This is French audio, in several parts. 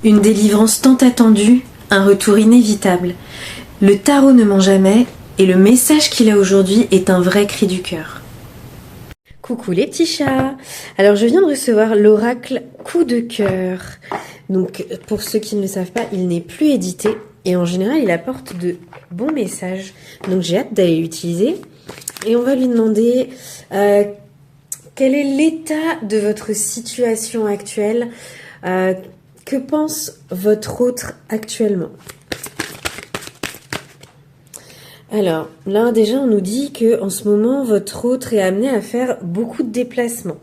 Une délivrance tant attendue, un retour inévitable. Le tarot ne ment jamais et le message qu'il a aujourd'hui est un vrai cri du cœur. Coucou les petits chats. Alors je viens de recevoir l'oracle coup de cœur. Donc pour ceux qui ne le savent pas, il n'est plus édité et en général il apporte de bons messages. Donc j'ai hâte d'aller l'utiliser et on va lui demander quel est l'état de votre situation actuelle. Que pense votre autre actuellement? Alors, là déjà on nous dit que en ce moment votre autre est amené à faire beaucoup de déplacements.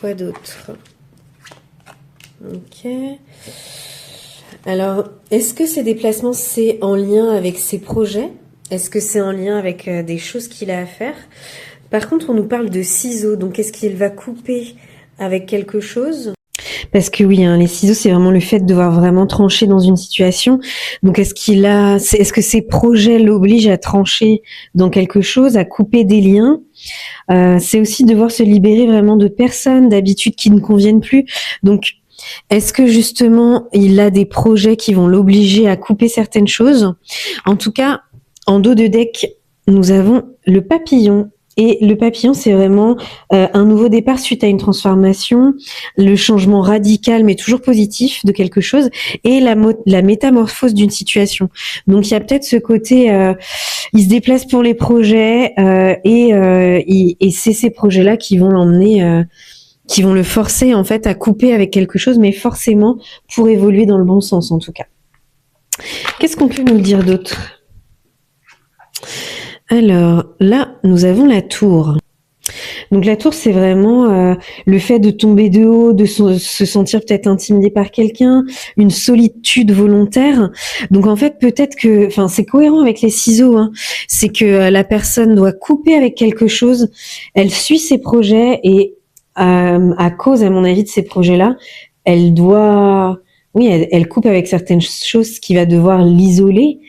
Quoi d'autre? Ok. Alors, est-ce que ces déplacements c'est en lien avec ses projets? Est-ce que c'est en lien avec des choses qu'il a à faire? Par contre, on nous parle de ciseaux, donc est-ce qu'il va couper avec quelque chose? Parce que oui, hein, les ciseaux, c'est vraiment le fait de devoir vraiment trancher dans une situation. Donc, est-ce que ces projets l'obligent à trancher dans quelque chose, à couper des liens? C'est aussi devoir se libérer vraiment de personnes, d'habitudes qui ne conviennent plus. Donc, est-ce que justement, il a des projets qui vont l'obliger à couper certaines choses? En tout cas, en dos de deck, nous avons le papillon. Et le papillon, c'est vraiment un nouveau départ suite à une transformation, le changement radical mais toujours positif de quelque chose et la métamorphose d'une situation. Donc il y a peut-être ce côté, il se déplace pour les projets et c'est ces projets-là qui vont l'emmener, qui vont le forcer en fait à couper avec quelque chose, mais forcément pour évoluer dans le bon sens en tout cas. Qu'est-ce qu'on peut nous dire d'autre ? Alors là, nous avons la tour. Donc la tour, c'est vraiment le fait de tomber de haut, de se sentir peut-être intimidé par quelqu'un, une solitude volontaire. Donc en fait, peut-être que, enfin, c'est cohérent avec les ciseaux. Hein. C'est que la personne doit couper avec quelque chose. Elle suit ses projets et à cause, à mon avis, de ces projets-là, elle doit, oui, elle coupe avec certaines choses qui va devoir l'isoler.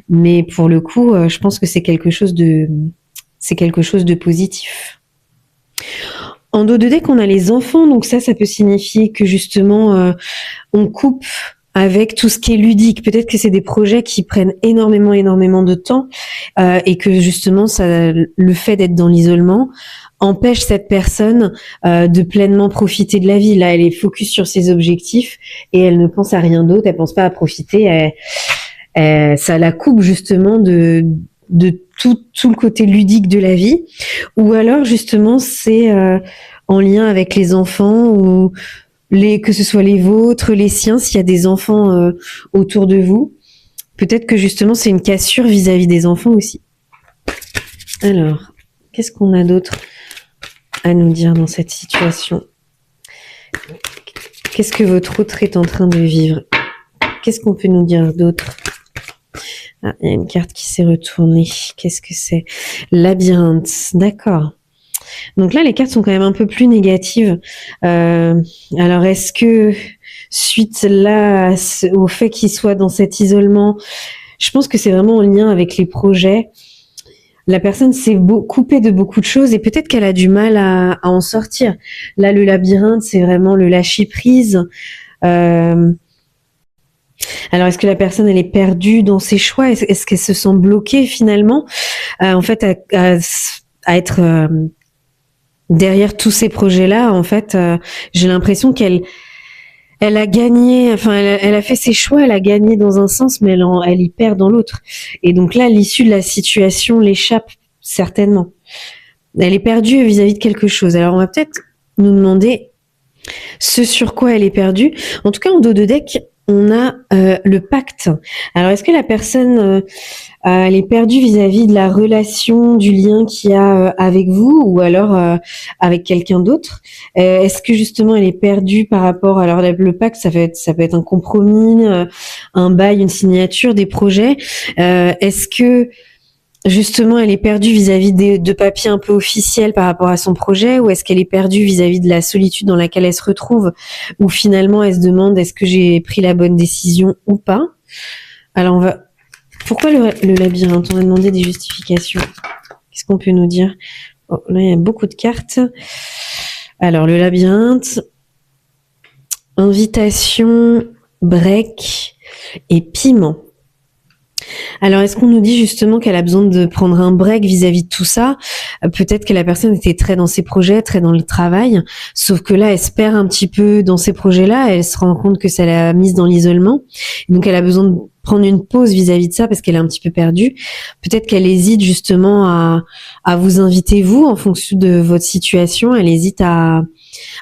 Mais pour le coup, je pense que c'est quelque chose de positif. En dos de deck, on a les enfants, donc ça peut signifier que justement, on coupe avec tout ce qui est ludique. Peut-être que c'est des projets qui prennent énormément de temps et que justement, le fait d'être dans l'isolement empêche cette personne de pleinement profiter de la vie. Là, elle est focus sur ses objectifs et elle ne pense à rien d'autre. Elle pense pas à profiter. Ça la coupe justement de tout le côté ludique de la vie. Ou alors justement, c'est en lien avec les enfants ou que ce soit les vôtres, les siens, s'il y a des enfants autour de vous. Peut-être que justement, c'est une cassure vis-à-vis des enfants aussi. Alors, qu'est-ce qu'on a d'autre à nous dire dans cette situation? Qu'est-ce que votre autre est en train de vivre? Qu'est-ce qu'on peut nous dire d'autre? Ah, il y a une carte qui s'est retournée. Qu'est-ce que c'est? Labyrinthe. D'accord. Donc là, les cartes sont quand même un peu plus négatives. Alors, est-ce que suite là au fait qu'il soit dans cet isolement, je pense que c'est vraiment en lien avec les projets. La personne s'est coupée de beaucoup de choses et peut-être qu'elle a du mal à en sortir. Là, le labyrinthe, c'est vraiment le lâcher prise. Alors, est-ce que la personne, elle est perdue dans ses choix? Est-ce qu'elle se sent bloquée finalement? En fait, à être derrière tous ces projets-là, en fait, j'ai l'impression qu'elle a gagné, enfin, elle a fait ses choix, elle a gagné dans un sens, mais elle y perd dans l'autre. Et donc là, l'issue de la situation l'échappe certainement. Elle est perdue vis-à-vis de quelque chose. Alors, on va peut-être nous demander ce sur quoi elle est perdue. En tout cas, en dos de deck, on a le pacte. Alors, est-ce que la personne, elle est perdue vis-à-vis de la relation, du lien qu'il y a avec vous ou alors avec quelqu'un d'autre? Est-ce que justement, elle est perdue par rapport... Alors, le pacte, ça peut être un compromis, un bail, une signature, des projets. Est-ce que justement, elle est perdue vis-à-vis de papiers un peu officiels par rapport à son projet, ou est-ce qu'elle est perdue vis-à-vis de la solitude dans laquelle elle se retrouve, ou finalement elle se demande est-ce que j'ai pris la bonne décision ou pas? Alors pourquoi le labyrinthe? On va demander des justifications. Qu'est-ce qu'on peut nous dire? Oh, là, il y a beaucoup de cartes. Alors, le labyrinthe, invitation, break et piment. Alors, est-ce qu'on nous dit justement qu'elle a besoin de prendre un break vis-à-vis de tout ça? Peut-être que la personne était très dans ses projets, très dans le travail, sauf que là, elle se perd un petit peu dans ces projets-là, elle se rend compte que ça l'a mise dans l'isolement, donc elle a besoin de prendre une pause vis-à-vis de ça parce qu'elle est un petit peu perdue. Peut-être qu'elle hésite justement à vous inviter, vous, en fonction de votre situation, elle hésite à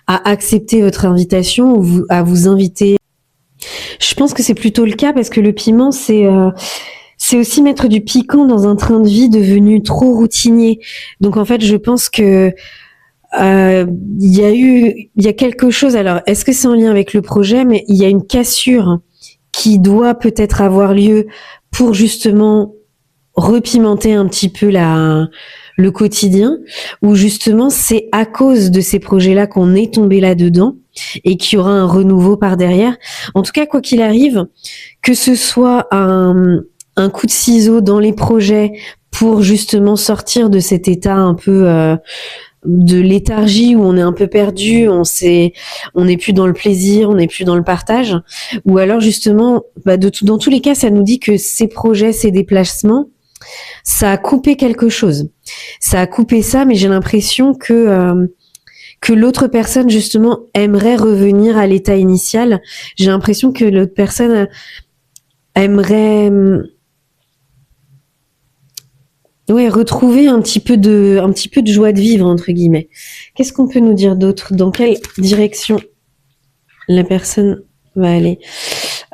accepter votre invitation ou à vous inviter. Je pense que c'est plutôt le cas parce que le piment, c'est aussi mettre du piquant dans un train de vie devenu trop routinier. Donc en fait, je pense que il y a quelque chose. Alors, est-ce que c'est en lien avec le projet? Mais il y a une cassure qui doit peut-être avoir lieu pour justement repimenter un petit peu le quotidien, où justement c'est à cause de ces projets-là qu'on est tombé là-dedans et qu'il y aura un renouveau par derrière. En tout cas, quoi qu'il arrive, que ce soit un coup de ciseau dans les projets pour justement sortir de cet état un peu de léthargie où on est un peu perdu, on n'est plus dans le plaisir, on n'est plus dans le partage, ou alors justement, dans tous les cas, ça nous dit que ces projets, ces déplacements, ça a coupé quelque chose. Ça a coupé ça, mais j'ai l'impression que l'autre personne justement aimerait revenir à l'état initial. J'ai l'impression que l'autre personne aimerait retrouver un petit peu de joie de vivre entre guillemets. Qu'est-ce qu'on peut nous dire d'autre? Dans quelle direction la personne va aller?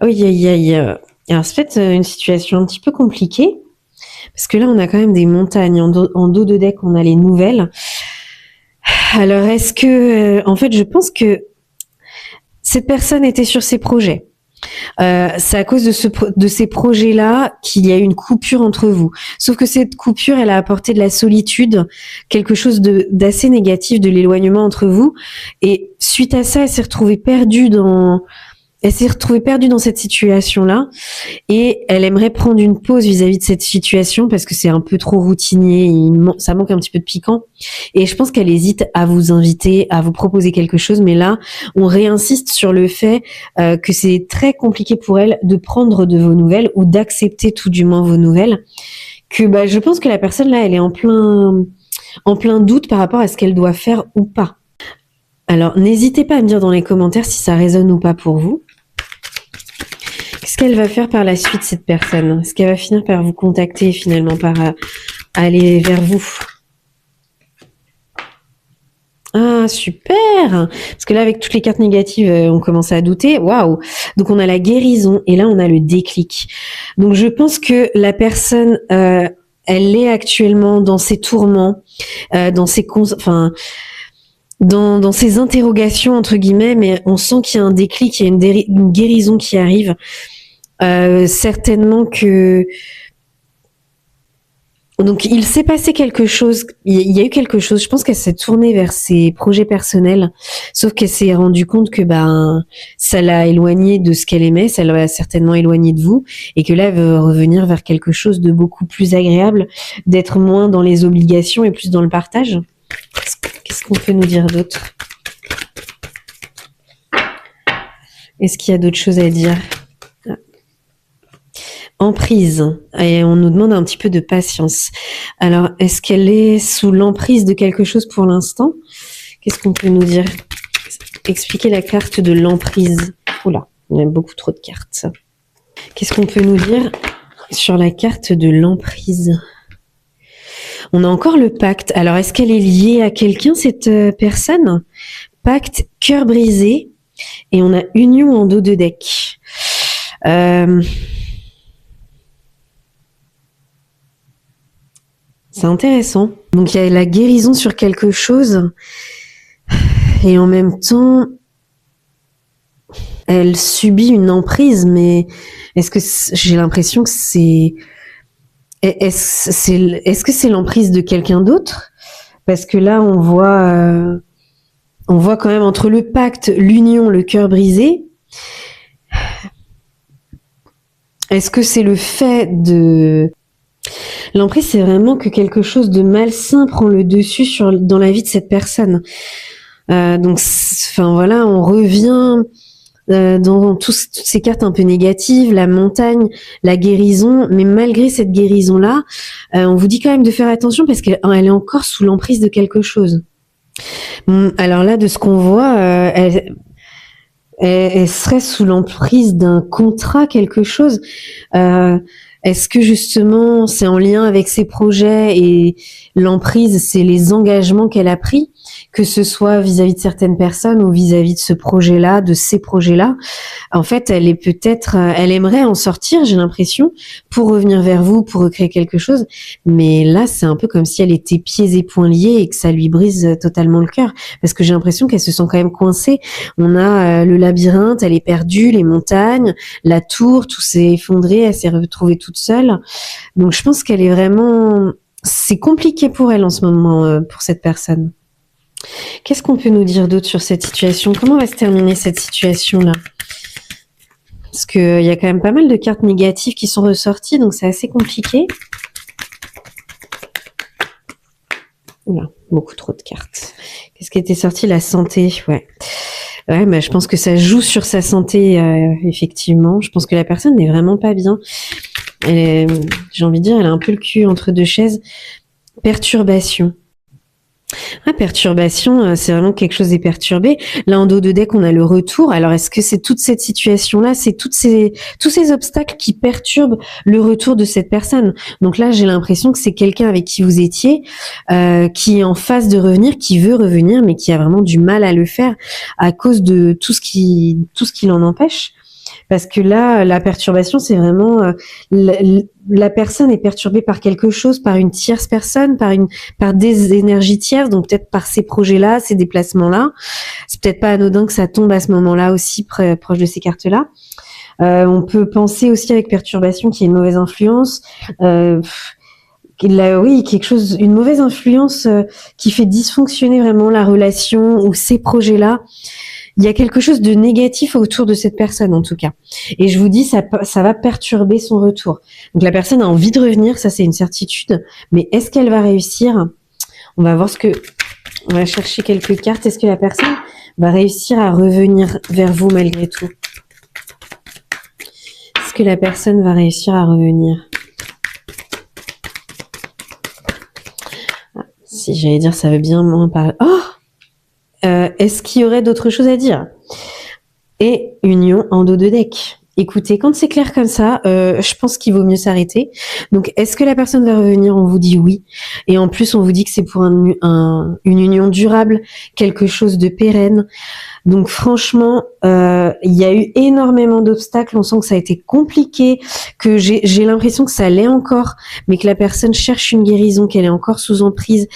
Oui, alors c'est peut-être une situation un petit peu compliquée parce que là on a quand même des montagnes en dos de deck, on a les nouvelles. Alors est-ce que en fait je pense que cette personne était sur ses projets. C'est à cause de ces projets-là qu'il y a eu une coupure entre vous. Sauf que cette coupure, elle a apporté de la solitude, quelque chose d'assez négatif, de l'éloignement entre vous. Et suite à ça, elle s'est retrouvée perdue dans cette situation-là. Et elle aimerait prendre une pause vis-à-vis de cette situation parce que c'est un peu trop routinier. Ça manque un petit peu de piquant. Et je pense qu'elle hésite à vous inviter, à vous proposer quelque chose. Mais là, on réinsiste sur le fait que c'est très compliqué pour elle de prendre de vos nouvelles ou d'accepter tout du moins vos nouvelles. Que je pense que la personne là, elle est en plein doute par rapport à ce qu'elle doit faire ou pas. Alors, n'hésitez pas à me dire dans les commentaires si ça résonne ou pas pour vous. Qu'est-ce qu'elle va faire par la suite, cette personne? Est-ce qu'elle va finir par vous contacter, finalement, par aller vers vous? Ah, super! Parce que là, avec toutes les cartes négatives, on commence à douter. Waouh! Donc, on a la guérison et là, on a le déclic. Donc, je pense que la personne, elle est actuellement dans ses tourments, dans ses dans ces interrogations entre guillemets, mais on sent qu'il y a un déclic, il y a une guérison qui arrive. Certainement que donc il s'est passé quelque chose, il y a eu quelque chose. Je pense qu'elle s'est tournée vers ses projets personnels, sauf qu'elle s'est rendue compte que ça l'a éloignée de ce qu'elle aimait, ça l'a certainement éloignée de vous, et que là elle veut revenir vers quelque chose de beaucoup plus agréable, d'être moins dans les obligations et plus dans le partage. Qu'est-ce qu'on peut nous dire d'autre? Est-ce qu'il y a d'autres choses à dire? Emprise. Et on nous demande un petit peu de patience. Alors, est-ce qu'elle est sous l'emprise de quelque chose pour l'instant? Qu'est-ce qu'on peut nous dire? Expliquer la carte de l'emprise. Oula, il y a beaucoup trop de cartes. Qu'est-ce qu'on peut nous dire sur la carte de l'emprise? On a encore le pacte. Alors, est-ce qu'elle est liée à quelqu'un, cette personne? Pacte, cœur brisé. Et on a union en dos de deck. C'est intéressant. Donc, il y a la guérison sur quelque chose. Et en même temps, elle subit une emprise. Mais est-ce que j'ai l'impression que c'est... Est-ce que c'est l'emprise de quelqu'un d'autre? Parce que là, on voit quand même entre le pacte, l'union, le cœur brisé. Est-ce que c'est le fait de... L'emprise, c'est vraiment que quelque chose de malsain prend le dessus dans la vie de cette personne. Donc, on revient dans toutes ces cartes un peu négatives, la montagne, la guérison, mais malgré cette guérison-là, on vous dit quand même de faire attention parce qu'elle est encore sous l'emprise de quelque chose. Alors là, de ce qu'on voit, elle serait sous l'emprise d'un contrat, quelque chose. Est-ce que justement c'est en lien avec ses projets et l'emprise, c'est les engagements qu'elle a pris, que ce soit vis-à-vis de certaines personnes ou vis-à-vis de ce projet-là, de ces projets-là. En fait, elle est peut-être, elle aimerait en sortir, j'ai l'impression, pour revenir vers vous, pour recréer quelque chose. Mais là, c'est un peu comme si elle était pieds et poings liés et que ça lui brise totalement le cœur. Parce que j'ai l'impression qu'elle se sent quand même coincée. On a le labyrinthe, elle est perdue, les montagnes, la tour, tout s'est effondré, elle s'est retrouvée toute seule. Donc je pense qu'elle est vraiment... C'est compliqué pour elle en ce moment, pour cette personne. Qu'est-ce qu'on peut nous dire d'autre sur cette situation? Comment va se terminer cette situation-là? Parce qu'il y a quand même pas mal de cartes négatives qui sont ressorties, donc c'est assez compliqué. Oula, beaucoup trop de cartes. Qu'est-ce qui était sorti? La santé, ouais. Ouais, bah, je pense que ça joue sur sa santé, effectivement. Je pense que la personne n'est vraiment pas bien. J'ai envie de dire, elle a un peu le cul entre deux chaises. Perturbation. Ah, perturbation, c'est vraiment quelque chose est perturbé. Là, en dos de deck, on a le retour. Alors, est-ce que c'est toute cette situation-là, c'est tous ces obstacles qui perturbent le retour de cette personne? Donc là, j'ai l'impression que c'est quelqu'un avec qui vous étiez, qui est en phase de revenir, qui veut revenir, mais qui a vraiment du mal à le faire à cause de tout ce qui l'en empêche. Parce que là, la perturbation, c'est vraiment la personne est perturbée par quelque chose, par une tierce personne, par des énergies tierces, donc peut-être par ces projets-là, ces déplacements-là. C'est peut-être pas anodin que ça tombe à ce moment-là aussi proche de ces cartes-là. On peut penser aussi avec perturbation qu'il y a une mauvaise influence. Oui, quelque chose, une mauvaise influence qui fait dysfonctionner vraiment la relation ou ces projets-là. Il y a quelque chose de négatif autour de cette personne, en tout cas. Et je vous dis, ça va perturber son retour. Donc, la personne a envie de revenir, ça, c'est une certitude. Mais est-ce qu'elle va réussir? On va voir on va chercher quelques cartes. Est-ce que la personne va réussir à revenir vers vous malgré tout? Est-ce que la personne va réussir à revenir? Si j'allais dire, ça veut bien m'en parler. Oh! Est-ce qu'il y aurait d'autres choses à dire? Et union en dos de deck. Écoutez, quand c'est clair comme ça, je pense qu'il vaut mieux s'arrêter. Donc, est-ce que la personne va revenir? On vous dit oui. Et en plus, on vous dit que c'est pour une union durable, quelque chose de pérenne. Donc, franchement, il y a eu énormément d'obstacles. On sent que ça a été compliqué, que j'ai l'impression que ça l'est encore, mais que la personne cherche une guérison, qu'elle est encore sous emprise,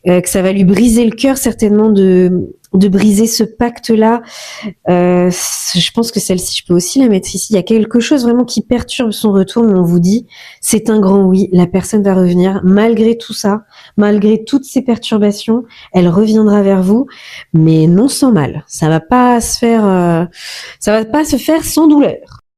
que ça va lui briser le cœur certainement de briser ce pacte-là. Je pense que celle-ci, je peux aussi la mettre ici. Il y a quelque chose vraiment qui perturbe son retour, mais on vous dit, c'est un grand oui. La personne va revenir malgré tout ça, malgré toutes ces perturbations. Elle reviendra vers vous, mais non sans mal. Ça va pas se faire sans douleur.